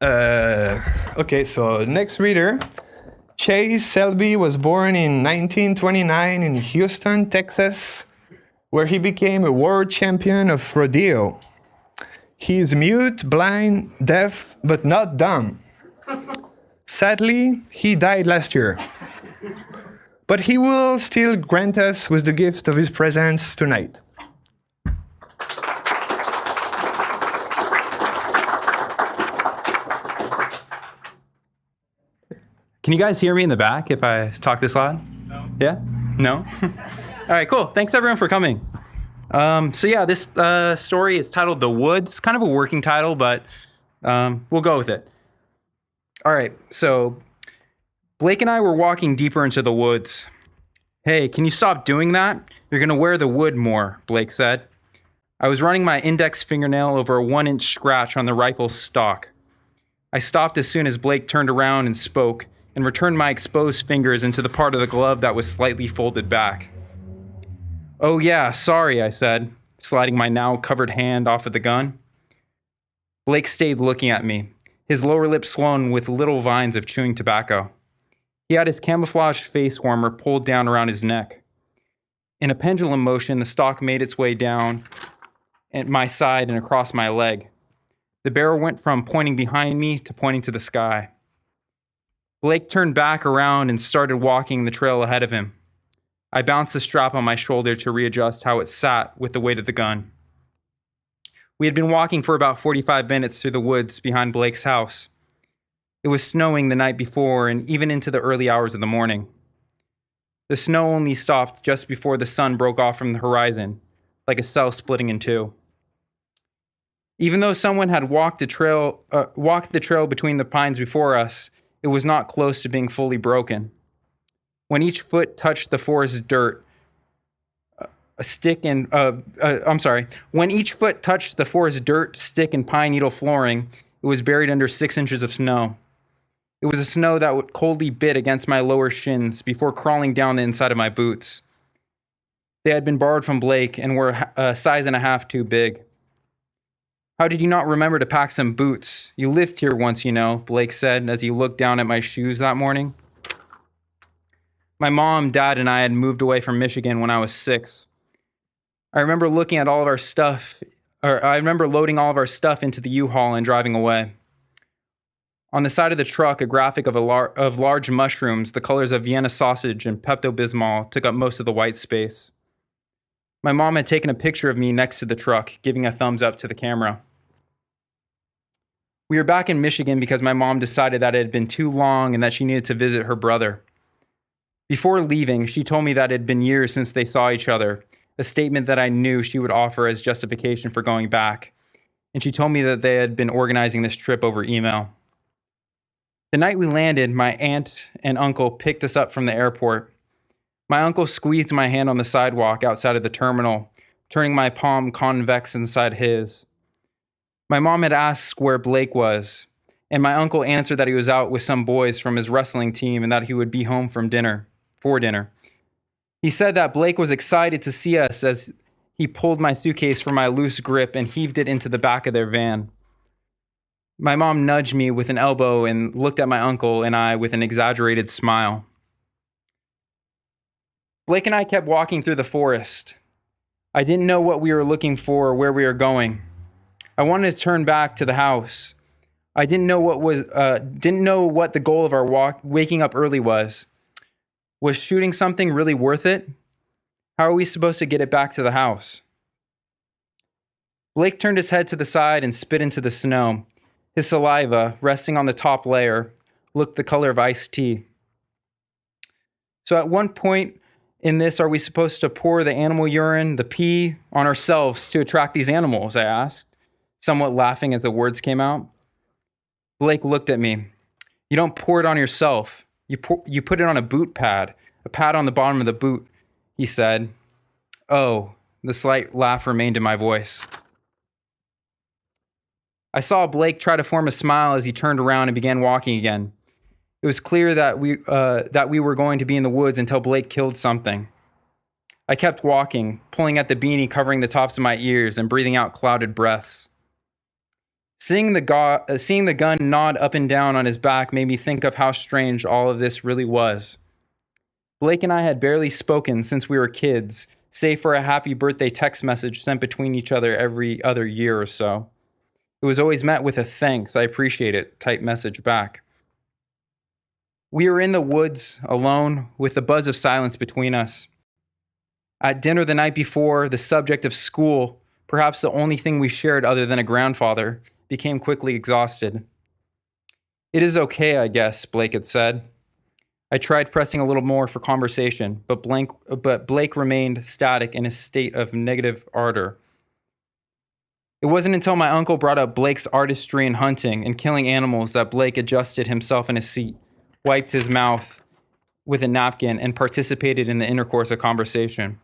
Okay, so next reader. Chase Selby was born in 1929 in Houston, Texas, where he became a world champion of rodeo. He is mute, blind, deaf, but not dumb. Sadly, he died last year. But he will still grant us with the gift of his presence tonight. Can you guys hear me in the back if I talk this loud? No. Yeah? No? All right, cool. Thanks everyone for coming. This story is titled The Woods. Kind of a working title, but we'll go with it. All right, so Blake and I were walking deeper into the woods. Hey, can you stop doing that? You're going to wear the wood more, Blake said. I was running my index fingernail over a 1-inch scratch on the rifle stock. I stopped as soon as Blake turned around and spoke, and returned my exposed fingers into the part of the glove that was slightly folded back. Oh yeah, sorry, I said, sliding my now covered hand off of the gun. Blake stayed looking at me, his lower lip swollen with little vines of chewing tobacco. He had his camouflage face warmer pulled down around his neck. In a pendulum motion, the stock made its way down at my side and across my leg. The barrel went from pointing behind me to pointing to the sky. Blake turned back around and started walking the trail ahead of him. I bounced the strap on my shoulder to readjust how it sat with the weight of the gun. We had been walking for about 45 minutes through the woods behind Blake's house. It was snowing the night before and even into the early hours of the morning. The snow only stopped just before the sun broke off from the horizon, like a cell splitting in two. Even though someone had walked the trail between the pines before us, it was not close to being fully broken. When each foot touched the forest dirt, when each foot touched the forest dirt, stick, and pine needle flooring, it was buried under 6 inches of snow. It was a snow that would coldly bit against my lower shins before crawling down the inside of my boots. They had been borrowed from Blake and were a size and a half too big. How did you not remember to pack some boots? You lived here once, you know, Blake said as he looked down at my shoes that morning. My mom, dad, and I had moved away from Michigan when I was 6. I remember loading all of our stuff into the U-Haul and driving away. On the side of the truck, a graphic of large mushrooms, the colors of Vienna sausage and Pepto-Bismol, took up most of the white space. My mom had taken a picture of me next to the truck, giving a thumbs up to the camera. We were back in Michigan because my mom decided that it had been too long and that she needed to visit her brother. Before leaving, she told me that it had been years since they saw each other, a statement that I knew she would offer as justification for going back, and she told me that they had been organizing this trip over email. The night we landed, my aunt and uncle picked us up from the airport. My uncle squeezed my hand on the sidewalk outside of the terminal, turning my palm convex inside his. My mom had asked where Blake was, and my uncle answered that he was out with some boys from his wrestling team and that he would be home for dinner. He said that Blake was excited to see us as he pulled my suitcase from my loose grip and heaved it into the back of their van. My mom nudged me with an elbow and looked at my uncle and I with an exaggerated smile. Blake and I kept walking through the forest. I didn't know what we were looking for or where we were going. I wanted to turn back to the house. I didn't know what the goal of our waking up early was. Was shooting something really worth it? How are we supposed to get it back to the house? Blake turned his head to the side and spit into the snow. His saliva, resting on the top layer, looked the color of iced tea. So at one point in this, are we supposed to pour the animal urine, the pee, on ourselves to attract these animals? I asked, somewhat laughing as the words came out. Blake looked at me. You don't pour it on yourself. You put it on a boot pad, a pad on the bottom of the boot, he said. Oh, the slight laugh remained in my voice. I saw Blake try to form a smile as he turned around and began walking again. It was clear that we were going to be in the woods until Blake killed something. I kept walking, pulling at the beanie covering the tops of my ears and breathing out clouded breaths. Seeing the gun nod up and down on his back made me think of how strange all of this really was. Blake and I had barely spoken since we were kids, save for a happy birthday text message sent between each other every other year or so. It was always met with a "thanks, I appreciate it" type message back. We were in the woods, alone, with the buzz of silence between us. At dinner the night before, the subject of school, perhaps the only thing we shared other than a grandfather, became quickly exhausted. "It is okay, I guess," Blake had said. I tried pressing a little more for conversation, but Blake remained static in a state of negative ardor. It wasn't until my uncle brought up Blake's artistry in hunting and killing animals that Blake adjusted himself in his seat, wiped his mouth with a napkin, and participated in the intercourse of conversation,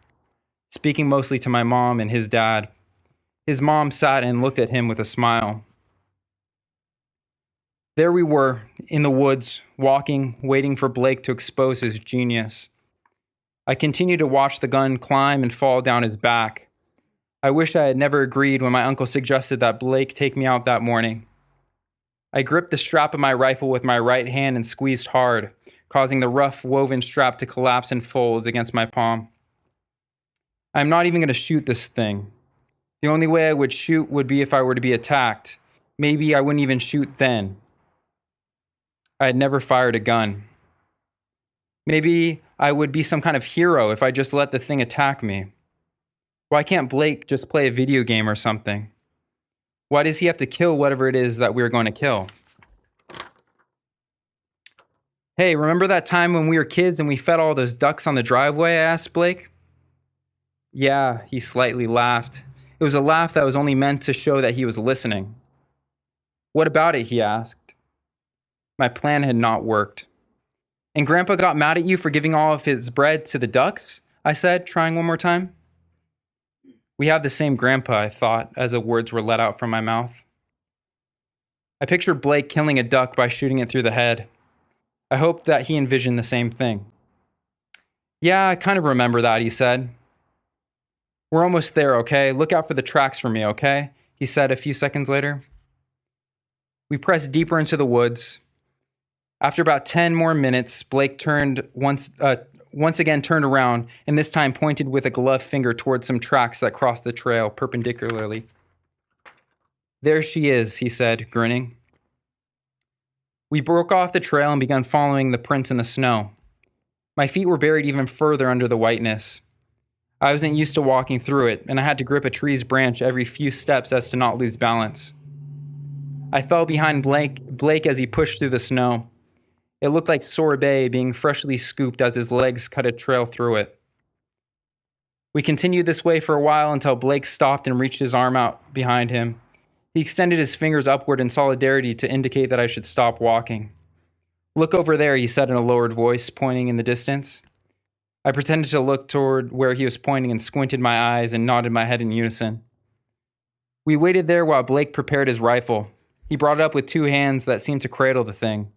speaking mostly to my mom and his dad. His mom sat and looked at him with a smile. There we were, in the woods, walking, waiting for Blake to expose his genius. I continued to watch the gun climb and fall down his back. I wish I had never agreed when my uncle suggested that Blake take me out that morning. I gripped the strap of my rifle with my right hand and squeezed hard, causing the rough woven strap to collapse in folds against my palm. I'm not even going to shoot this thing. The only way I would shoot would be if I were to be attacked. Maybe I wouldn't even shoot then. I had never fired a gun. Maybe I would be some kind of hero if I just let the thing attack me. Why can't Blake just play a video game or something? Why does he have to kill whatever it is that we're going to kill? "Hey, remember that time when we were kids and we fed all those ducks on the driveway?" I asked Blake. "Yeah," he slightly laughed. It was a laugh that was only meant to show that he was listening. "What about it?" he asked. My plan had not worked. "And Grandpa got mad at you for giving all of his bread to the ducks?" I said, trying one more time. We have the same grandpa, I thought, as the words were let out from my mouth. I pictured Blake killing a duck by shooting it through the head. I hoped that he envisioned the same thing. "Yeah, I kind of remember that," he said. "We're almost there, okay? Look out for the tracks for me, okay?" he said a few seconds later. We pressed deeper into the woods. After about 10 more minutes, Blake once again turned around, and this time pointed with a gloved finger towards some tracks that crossed the trail perpendicularly. "There she is," he said, grinning. We broke off the trail and began following the prints in the snow. My feet were buried even further under the whiteness. I wasn't used to walking through it, and I had to grip a tree's branch every few steps as to not lose balance. I fell behind Blake as he pushed through the snow. It looked like sorbet being freshly scooped as his legs cut a trail through it. We continued this way for a while until Blake stopped and reached his arm out behind him. He extended his fingers upward in solidarity to indicate that I should stop walking. "Look over there," he said in a lowered voice, pointing in the distance. I pretended to look toward where he was pointing and squinted my eyes and nodded my head in unison. We waited there while Blake prepared his rifle. He brought it up with two hands that seemed to cradle the thing.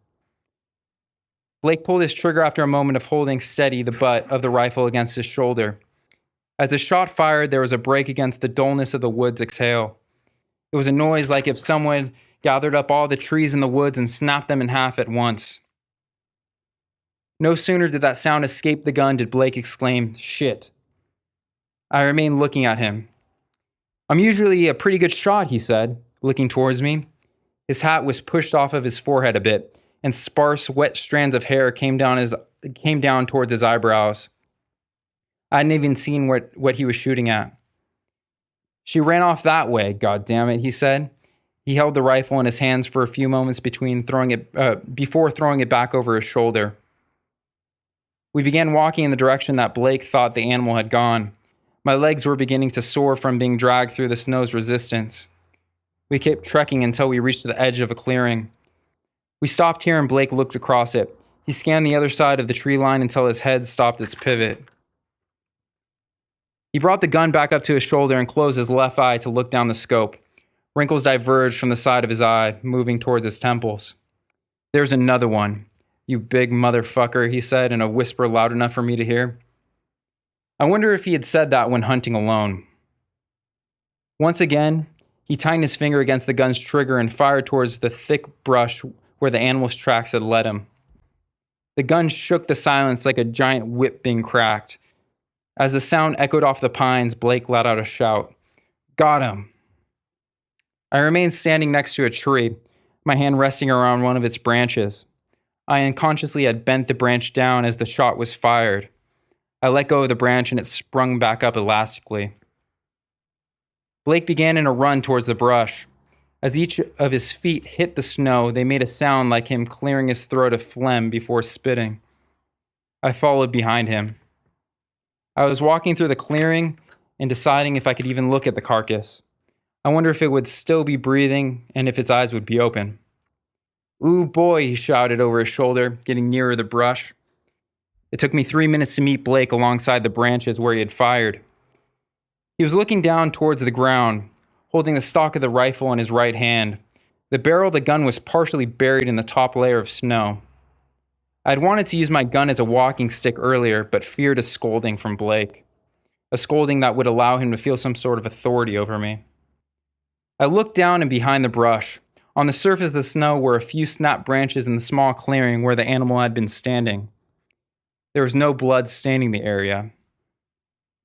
Blake pulled his trigger after a moment of holding steady the butt of the rifle against his shoulder. As the shot fired, there was a break against the dullness of the woods exhale. It was a noise like if someone gathered up all the trees in the woods and snapped them in half at once. No sooner did that sound escape the gun did Blake exclaim, "Shit." I remained looking at him. "I'm usually a pretty good shot," he said, looking towards me. His hat was pushed off of his forehead a bit, and sparse, wet strands of hair came down towards his eyebrows. I hadn't even seen what he was shooting at. "She ran off that way, goddammit," he said. He held the rifle in his hands for a few moments before throwing it back over his shoulder. We began walking in the direction that Blake thought the animal had gone. My legs were beginning to sore from being dragged through the snow's resistance. We kept trekking until we reached the edge of a clearing. We stopped here and Blake looked across it. He scanned the other side of the tree line until his head stopped its pivot. He brought the gun back up to his shoulder and closed his left eye to look down the scope. Wrinkles diverged from the side of his eye, moving towards his temples. "There's another one, you big motherfucker," he said in a whisper loud enough for me to hear. I wonder if he had said that when hunting alone. Once again, He tightened his finger against the gun's trigger and fired towards the thick brush where the animal's tracks had led him. The gun shook the silence like a giant whip being cracked. As the sound echoed off the pines, Blake let out a shout. Got him! I remained standing next to a tree, my hand resting around one of its branches. I unconsciously had bent the branch down as the shot was fired. I let go of the branch and it sprung back up elastically. Blake began in a run towards the brush. As each of his feet hit the snow, they made a sound like him clearing his throat of phlegm before spitting. I followed behind him. I was walking through the clearing and deciding if I could even look at the carcass. I wonder if it would still be breathing and if its eyes would be open. Ooh boy, he shouted over his shoulder, getting nearer the brush. It took me 3 minutes to meet Blake alongside the branches where he had fired. He was looking down towards the ground, holding the stock of the rifle in his right hand. The barrel of the gun was partially buried in the top layer of snow. I had wanted to use my gun as a walking stick earlier, but feared a scolding from Blake. A scolding that would allow him to feel some sort of authority over me. I looked down and behind the brush. On the surface of the snow were a few snapped branches in the small clearing where the animal had been standing. There was no blood staining the area.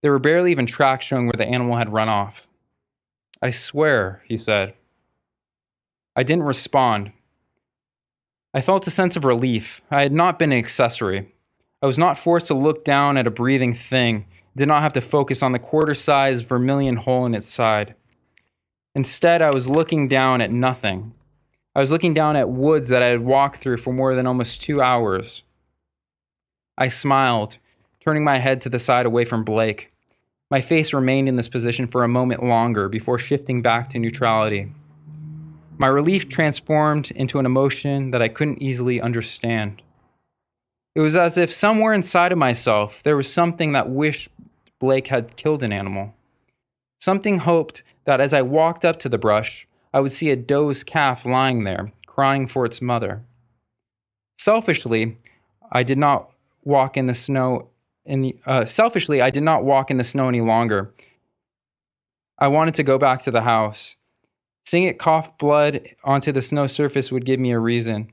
There were barely even tracks showing where the animal had run off. I swear, he said. I didn't respond. I felt a sense of relief. I had not been an accessory. I was not forced to look down at a breathing thing, did not have to focus on the quarter-sized vermilion hole in its side. Instead, I was looking down at nothing. I was looking down at woods that I had walked through for more than almost 2 hours. I smiled, turning my head to the side away from Blake. My face remained in this position for a moment longer before shifting back to neutrality. My relief transformed into an emotion that I couldn't easily understand. It was as if somewhere inside of myself there was something that wished Blake had killed an animal. Something hoped that as I walked up to the brush, I would see a doe's calf lying there, crying for its mother. Selfishly, I did not walk in the snow any longer. I wanted to go back to the house. Seeing it cough blood onto the snow surface would give me a reason.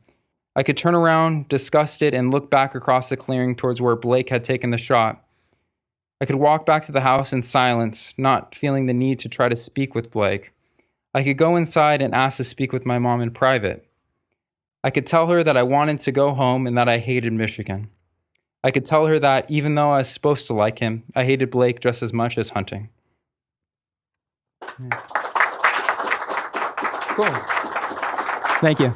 I could turn around, disgusted, and look back across the clearing towards where Blake had taken the shot. I could walk back to the house in silence, not feeling the need to try to speak with Blake. I could go inside and ask to speak with my mom in private. I could tell her that I wanted to go home and that I hated Michigan. I could tell her that even though I was supposed to like him, I hated Blake just as much as hunting. Yeah. Cool. Thank you.